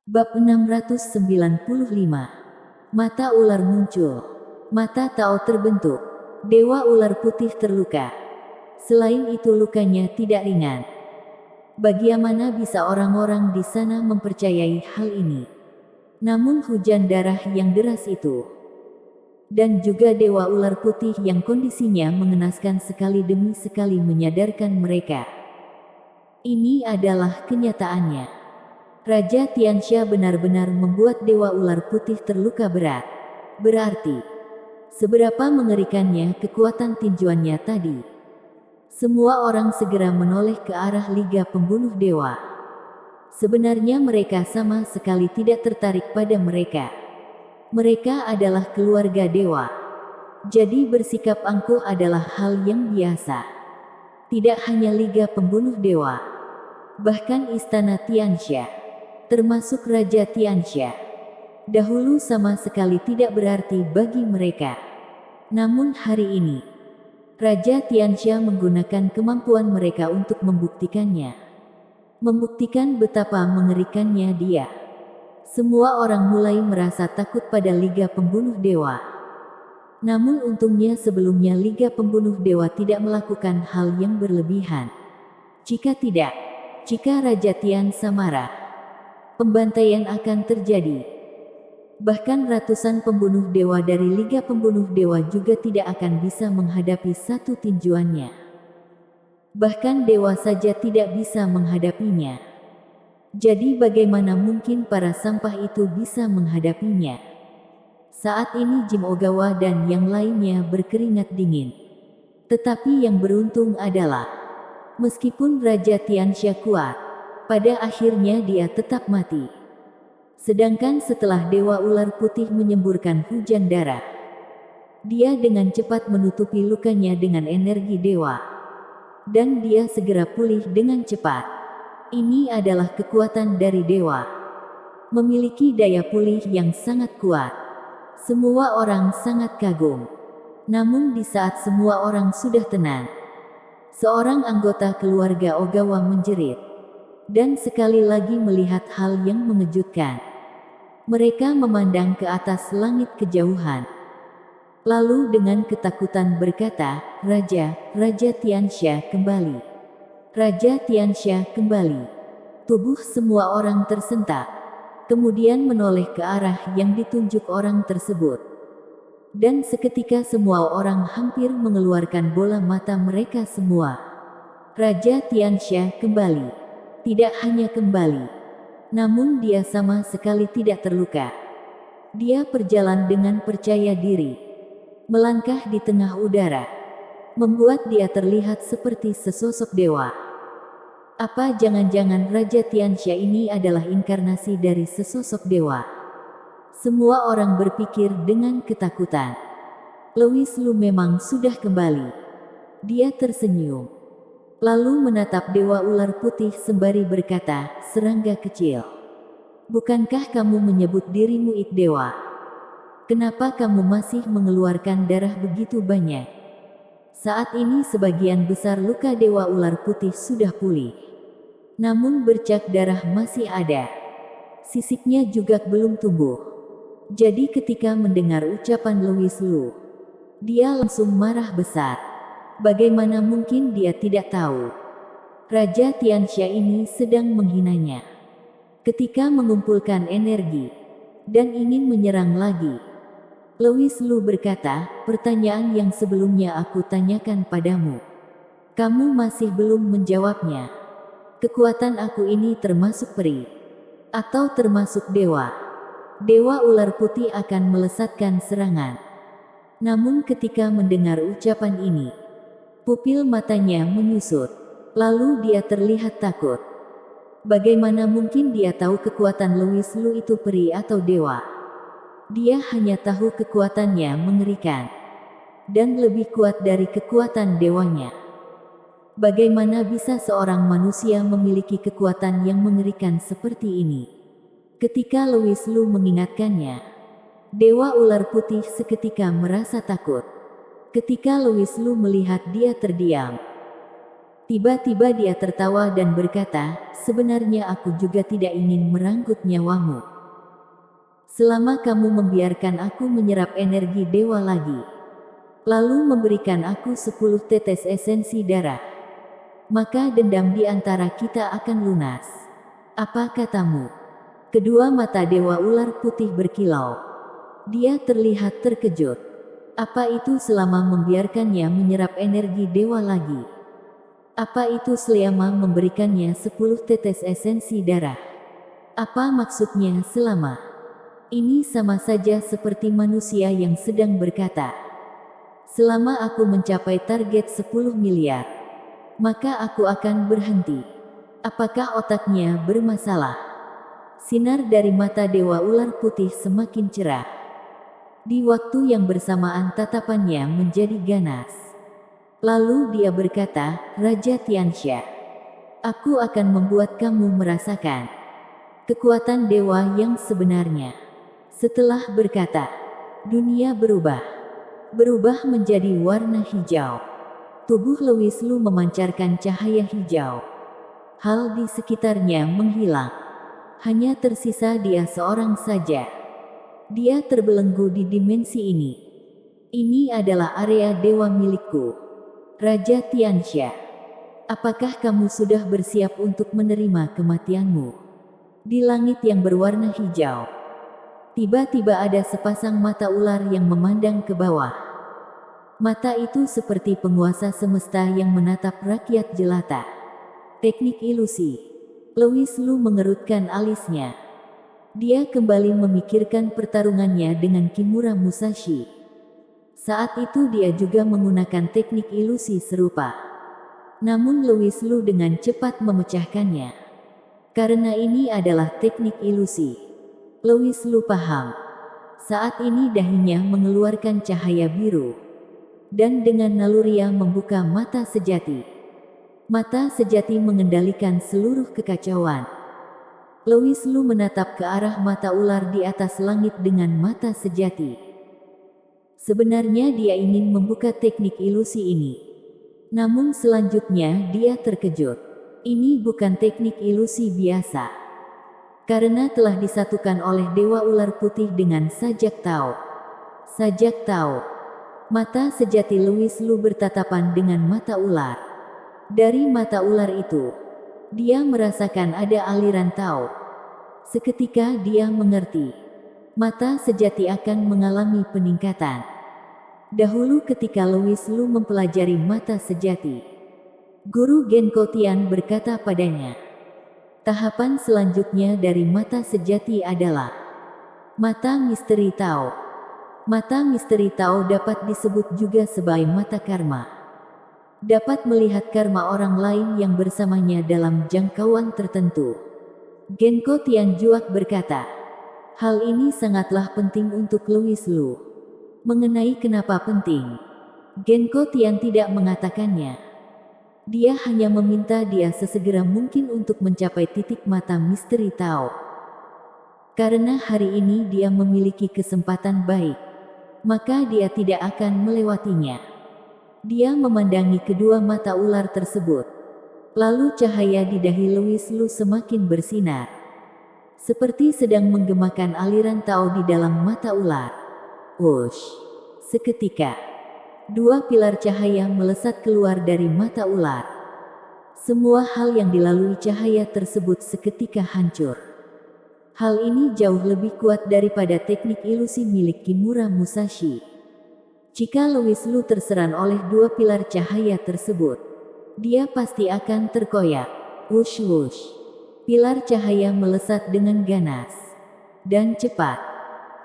Bab 695. Mata ular muncul. Mata Tao terbentuk. Dewa ular putih terluka. Selain itu lukanya tidak ringan. Bagaimana bisa orang-orang di sana mempercayai hal ini? Namun hujan darah yang deras itu, dan juga dewa ular putih yang kondisinya mengenaskan sekali demi sekali menyadarkan mereka. Ini adalah kenyataannya. Raja Tianxia benar-benar membuat dewa ular putih terluka berat. Berarti, seberapa mengerikannya kekuatan tinjuannya tadi. Semua orang segera menoleh ke arah Liga Pembunuh Dewa. Sebenarnya mereka sama sekali tidak tertarik pada mereka. Mereka adalah keluarga dewa. Jadi bersikap angkuh adalah hal yang biasa. Tidak hanya Liga Pembunuh Dewa, bahkan Istana Tianxia, termasuk Raja Tianxia, dahulu sama sekali tidak berarti bagi mereka. Namun hari ini, Raja Tianxia menggunakan kemampuan mereka untuk membuktikannya. Membuktikan betapa mengerikannya dia. Semua orang mulai merasa takut pada Liga Pembunuh Dewa. Namun untungnya sebelumnya Liga Pembunuh Dewa tidak melakukan hal yang berlebihan. Jika tidak, jika Raja Tian marah, pembantaian akan terjadi. Bahkan ratusan pembunuh dewa dari Liga Pembunuh Dewa juga tidak akan bisa menghadapi satu tinjuannya. Bahkan dewa saja tidak bisa menghadapinya. Jadi bagaimana mungkin para sampah itu bisa menghadapinya? Saat ini Jim Ogawa dan yang lainnya berkeringat dingin. Tetapi yang beruntung adalah, meskipun Raja Tianxia kuat, pada akhirnya dia tetap mati. Sedangkan setelah Dewa Ular Putih menyemburkan hujan darah, dia dengan cepat menutupi lukanya dengan energi dewa. Dan dia segera pulih dengan cepat. Ini adalah kekuatan dari dewa. Memiliki daya pulih yang sangat kuat. Semua orang sangat kagum. Namun di saat semua orang sudah tenang, seorang anggota keluarga Ogawa menjerit. Dan sekali lagi melihat hal yang mengejutkan. Mereka memandang ke atas langit kejauhan. Lalu dengan ketakutan berkata, Raja Tianxia kembali. Raja Tianxia kembali. Tubuh semua orang tersentak. Kemudian menoleh ke arah yang ditunjuk orang tersebut. Dan seketika semua orang hampir mengeluarkan bola mata mereka semua. Raja Tianxia kembali. Tidak hanya kembali, namun dia sama sekali tidak terluka. Dia berjalan dengan percaya diri, melangkah di tengah udara, membuat dia terlihat seperti sesosok dewa. Apa jangan-jangan Raja Tianxia ini adalah inkarnasi dari sesosok dewa? Semua orang berpikir dengan ketakutan. Louis Lu memang sudah kembali. Dia tersenyum. Lalu menatap Dewa Ular Putih sembari berkata, serangga kecil. Bukankah kamu menyebut dirimu Ik Dewa? Kenapa kamu masih mengeluarkan darah begitu banyak? Saat ini sebagian besar luka Dewa Ular Putih sudah pulih. Namun bercak darah masih ada. Sisiknya juga belum tumbuh. Jadi ketika mendengar ucapan Louis Lu, dia langsung marah besar. Bagaimana mungkin dia tidak tahu? Raja Tianxia ini sedang menghinanya. Ketika mengumpulkan energi dan ingin menyerang lagi, Louis Lu berkata, pertanyaan yang sebelumnya aku tanyakan padamu. Kamu masih belum menjawabnya. Kekuatan aku ini termasuk peri atau termasuk dewa? Dewa Ular Putih akan melesatkan serangan. Namun ketika mendengar ucapan ini, pupil matanya menyusut. Lalu dia terlihat takut. Bagaimana mungkin dia tahu kekuatan Louis Lu itu peri atau dewa? Dia hanya tahu kekuatannya mengerikan. Dan lebih kuat dari kekuatan dewanya. Bagaimana bisa seorang manusia memiliki kekuatan yang mengerikan seperti ini? Ketika Louis Lu mengingatkannya, Dewa Ular Putih seketika merasa takut. Ketika Louis Lu melihat dia terdiam, Tiba-tiba dia tertawa dan berkata, sebenarnya aku juga tidak ingin merenggut nyawamu. Selama kamu membiarkan aku menyerap energi dewa lagi, lalu memberikan aku 10 tetes esensi darah, maka dendam di antara kita akan lunas. Apa katamu? Kedua mata dewa ular putih berkilau. Dia terlihat terkejut. Apa itu selama membiarkannya menyerap energi dewa lagi? Apa itu selama memberikannya 10 tetes esensi darah? Apa maksudnya selama? Ini sama saja seperti manusia yang sedang berkata, selama aku mencapai target 10 miliar, maka aku akan berhenti. Apakah otaknya bermasalah? Sinar dari mata dewa ular putih semakin cerah. Di waktu yang bersamaan tatapannya menjadi ganas. Lalu dia berkata, Raja Tianxia, aku akan membuat kamu merasakan kekuatan dewa yang sebenarnya. Setelah berkata, dunia berubah menjadi warna hijau. Tubuh Louis Lu memancarkan cahaya hijau. Hal di sekitarnya menghilang. Hanya tersisa dia seorang saja. Dia terbelenggu di dimensi ini. Ini adalah area dewa milikku. Raja Tianxia, apakah kamu sudah bersiap untuk menerima kematianmu? Di langit yang berwarna hijau, tiba-tiba ada sepasang mata ular yang memandang ke bawah. Mata itu seperti penguasa semesta yang menatap rakyat jelata. Teknik ilusi. Louis Lu mengerutkan alisnya. Dia kembali memikirkan pertarungannya dengan Kimura Musashi. Saat itu dia juga menggunakan teknik ilusi serupa. Namun Louis Lu dengan cepat memecahkannya. Karena ini adalah teknik ilusi. Louis Lu paham. Saat ini dahinya mengeluarkan cahaya biru. Dan dengan naluriah membuka mata sejati. Mata sejati mengendalikan seluruh kekacauan. Louis Lu menatap ke arah mata ular di atas langit dengan mata sejati. Sebenarnya dia ingin membuka teknik ilusi ini. Namun selanjutnya dia terkejut. Ini bukan teknik ilusi biasa. Karena telah disatukan oleh Dewa Ular Putih dengan Sajak Tao. Sajak Tao. Mata sejati Louis Lu bertatapan dengan mata ular. Dari mata ular itu, dia merasakan ada aliran Tao. Seketika dia mengerti. Mata sejati akan mengalami peningkatan. Dahulu ketika Louis Lu mempelajari mata sejati, Guru Genko Tian berkata padanya, tahapan selanjutnya dari mata sejati adalah mata misteri Tao. Mata misteri Tao dapat disebut juga sebagai mata karma. Dapat melihat karma orang lain yang bersamanya dalam jangkauan tertentu. Genko Tian Juak berkata, hal ini sangatlah penting untuk Louis Lu. Mengenai kenapa penting, Genko Tian tidak mengatakannya. Dia hanya meminta dia sesegera mungkin untuk mencapai titik mata misteri Tao. Karena hari ini dia memiliki kesempatan baik, maka dia tidak akan melewatinya. Dia memandangi kedua mata ular tersebut. Lalu cahaya di dahi Louis Lu semakin bersinar. Seperti sedang menggemakan aliran Tao di dalam mata ular. Wush! Seketika, dua pilar cahaya melesat keluar dari mata ular. Semua hal yang dilalui cahaya tersebut seketika hancur. Hal ini jauh lebih kuat daripada teknik ilusi milik Kimura Musashi. Jika Louis Lu terserang oleh dua pilar cahaya tersebut, dia pasti akan terkoyak. Wush wush. Pilar cahaya melesat dengan ganas dan cepat.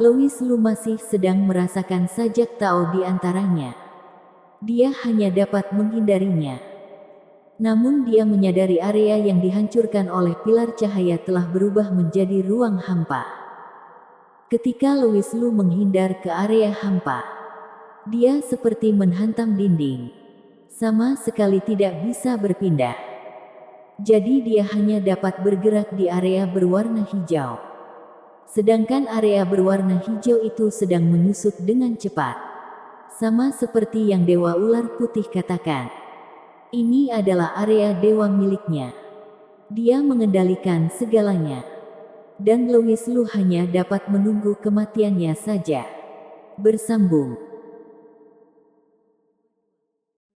Louis Lu masih sedang merasakan sajak Tao di antaranya. Dia hanya dapat menghindarinya. Namun dia menyadari area yang dihancurkan oleh pilar cahaya telah berubah menjadi ruang hampa. Ketika Louis Lu menghindar ke area hampa, dia seperti menghantam dinding. Sama sekali tidak bisa berpindah. Jadi dia hanya dapat bergerak di area berwarna hijau. Sedangkan area berwarna hijau itu sedang menyusut dengan cepat. Sama seperti yang Dewa Ular Putih katakan. Ini adalah area dewa miliknya. Dia mengendalikan segalanya. Dan Louis Lu hanya dapat menunggu kematiannya saja. Bersambung.